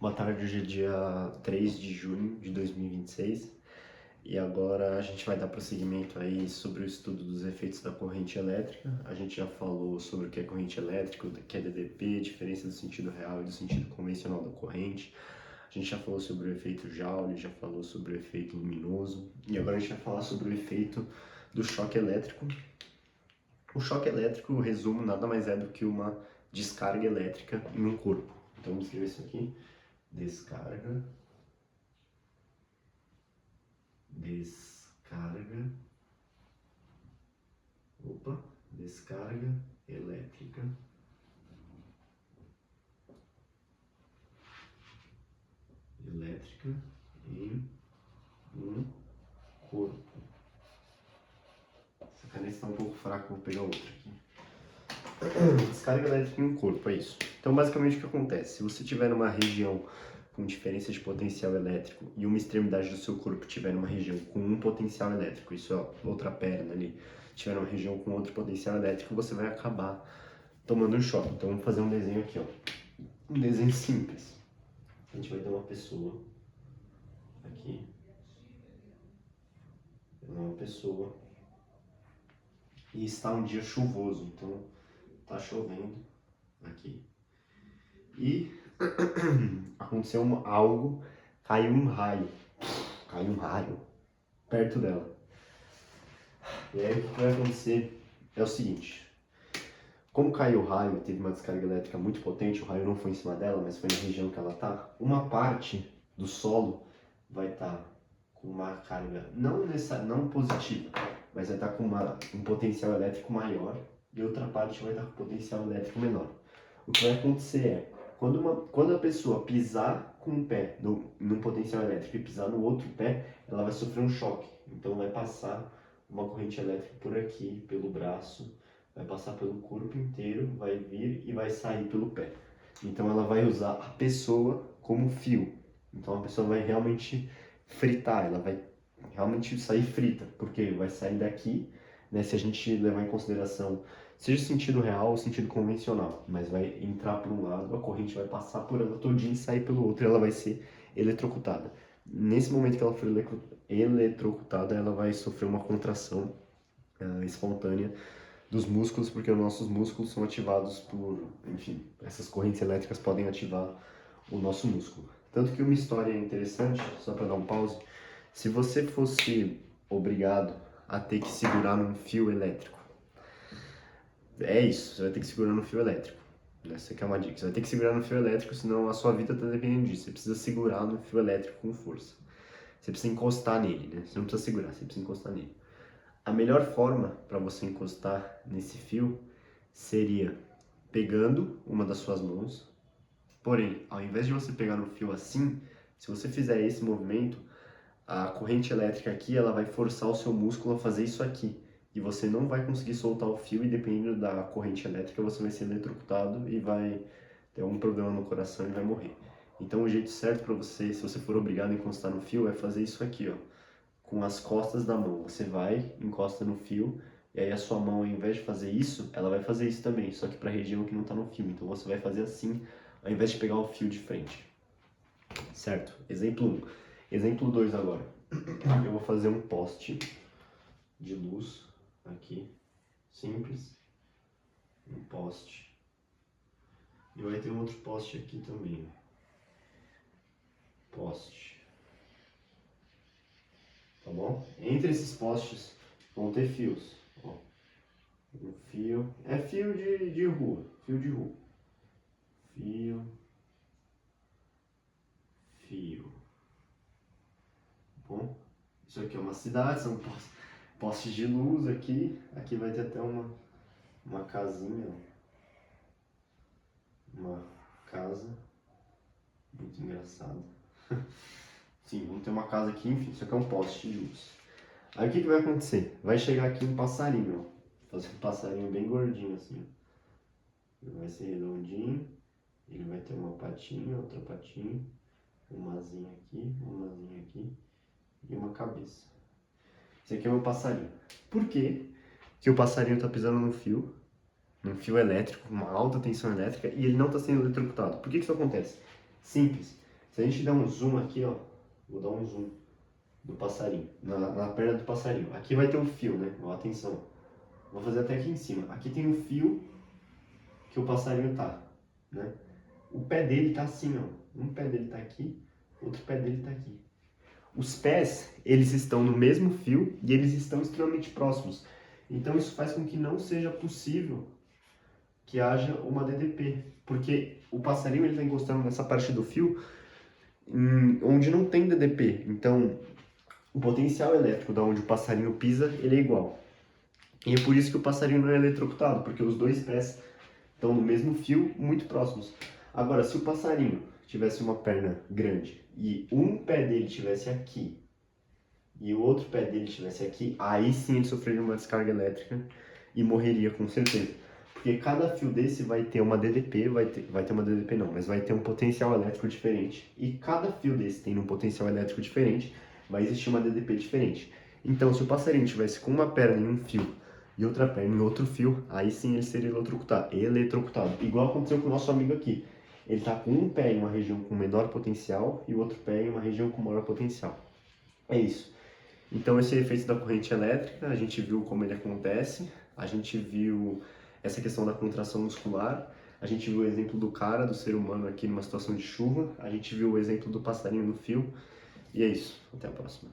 Boa tarde, hoje é dia 3 de junho de 2026 e agora a gente vai dar prosseguimento aí sobre o estudo dos efeitos da corrente elétrica. A gente já falou sobre o que é corrente elétrica, o que é DDP, diferença do sentido real e do sentido convencional da corrente. A gente já falou sobre o efeito Joule, já falou sobre o efeito luminoso e agora a gente vai falar sobre o efeito do choque elétrico. O choque elétrico, o resumo, nada mais é do que uma descarga elétrica em um corpo. Então vamos escrever isso aqui. Descarga descarga elétrica em um corpo. Essa caneta está um pouco fraca, vou pegar outra aqui. Descarga elétrica em um corpo, é isso. Então basicamente o que acontece? Se você tiver numa região com diferença de potencial elétrico e uma extremidade do seu corpo tiver numa região com um potencial elétrico, isso é outra perna ali, tiver numa região com outro potencial elétrico, você vai acabar tomando um choque. Então vamos fazer um desenho aqui, ó. Um desenho simples. A gente vai ter uma pessoa aqui. Uma pessoa. E está um dia chuvoso, então tá chovendo aqui. E aconteceu algo, caiu um raio perto dela. E aí o que vai acontecer é o seguinte: como caiu o raio, teve uma descarga elétrica muito potente, o raio não foi em cima dela, mas foi na região que ela tá, uma parte do solo vai estar com uma carga não positiva, mas vai estar com um potencial elétrico maior e outra parte vai estar com potencial elétrico menor. O que vai acontecer é, quando a pessoa pisar com um pé num potencial elétrico e pisar no outro pé, ela vai sofrer um choque. Então vai passar uma corrente elétrica por aqui, pelo braço, vai passar pelo corpo inteiro, vai vir e vai sair pelo pé. Então ela vai usar a pessoa como fio. Então a pessoa vai realmente fritar, ela vai realmente sair frita, porque vai sair daqui, né, se a gente levar em consideração seja o sentido real ou sentido convencional, mas vai entrar por um lado, a corrente vai passar por ela todinha e sair pelo outro, e ela vai ser eletrocutada. Nesse momento que ela for eletrocutada, ela vai sofrer uma contração espontânea dos músculos, porque os nossos músculos são ativados por, enfim, essas correntes elétricas podem ativar o nosso músculo. Tanto que uma história interessante, só para dar um pause, se você fosse obrigado a ter que segurar num fio elétrico, é isso, você vai ter que segurar no fio elétrico. Essa aqui é uma dica. Você vai ter que segurar no fio elétrico, senão a sua vida está dependendo disso. Você precisa segurar no fio elétrico com força. Você precisa encostar nele, né? Você não precisa segurar, você precisa encostar nele. A melhor forma para você encostar nesse fio seria pegando uma das suas mãos. Porém, ao invés de você pegar no fio assim, se você fizer esse movimento, a corrente elétrica aqui ela vai forçar o seu músculo a fazer isso aqui. E você não vai conseguir soltar o fio e dependendo da corrente elétrica você vai ser eletrocutado e vai ter algum problema no coração e vai morrer. Então o jeito certo para você, se você for obrigado a encostar no fio, é fazer isso aqui, ó, com as costas da mão. Você vai, encosta no fio e aí a sua mão, ao invés de fazer isso, ela vai fazer isso também, só que para a região que não está no fio. Então você vai fazer assim, ao invés de pegar o fio de frente. Certo? Exemplo 1. Exemplo 2 agora. Eu vou fazer um poste de luz aqui, simples, um poste, e vai ter um outro poste aqui também, poste, tá bom? Entre esses postes vão ter fios, ó, um fio, é fio de rua, fio, bom? Isso aqui é uma cidade, são postes de luz aqui, aqui vai ter até uma casinha, ó. Uma casa muito engraçada. Sim, vamos ter uma casa aqui, enfim, isso aqui é um poste de luz. Aí o que vai acontecer? Vai chegar aqui um passarinho, ó. Fazer um passarinho bem gordinho assim, ó. Ele vai ser redondinho, ele vai ter uma patinha, outra patinha, uma asinha aqui e uma cabeça. Esse aqui é o meu passarinho. Por quê que o passarinho está pisando num fio elétrico, com uma alta tensão elétrica, e ele não está sendo eletrocutado? Por que isso acontece? Simples. Se a gente der um zoom aqui, ó, vou dar um zoom do passarinho, na perna do passarinho. Aqui vai ter um fio, né? Ó, atenção. Vou fazer até aqui em cima. Aqui tem um fio que o passarinho tá, né? O pé dele tá assim, ó. Um pé dele tá aqui, outro pé dele tá aqui. Os pés, eles estão no mesmo fio e eles estão extremamente próximos. Então isso faz com que não seja possível que haja uma DDP, porque o passarinho ele está encostando nessa parte do fio onde não tem DDP. Então o potencial elétrico da onde o passarinho pisa, ele é igual. E é por isso que o passarinho não é eletrocutado, porque os dois pés estão no mesmo fio, muito próximos. Agora, se o passarinho tivesse uma perna grande e um pé dele estivesse aqui e o outro pé dele estivesse aqui, aí sim ele sofreria uma descarga elétrica e morreria com certeza. Porque cada fio desse vai ter uma DDP, vai ter uma DDP não, mas vai ter um potencial elétrico diferente. E cada fio desse tem um potencial elétrico diferente, vai existir uma DDP diferente. Então, se o passarinho tivesse com uma perna em um fio e outra perna em outro fio, aí sim ele seria eletrocutado. Igual aconteceu com o nosso amigo aqui. Ele está com um pé em uma região com menor potencial e o outro pé em uma região com maior potencial. É isso. Então esse é o efeito da corrente elétrica, a gente viu como ele acontece, a gente viu essa questão da contração muscular, a gente viu o exemplo do cara, do ser humano aqui numa situação de chuva, a gente viu o exemplo do passarinho no fio, e é isso. Até a próxima.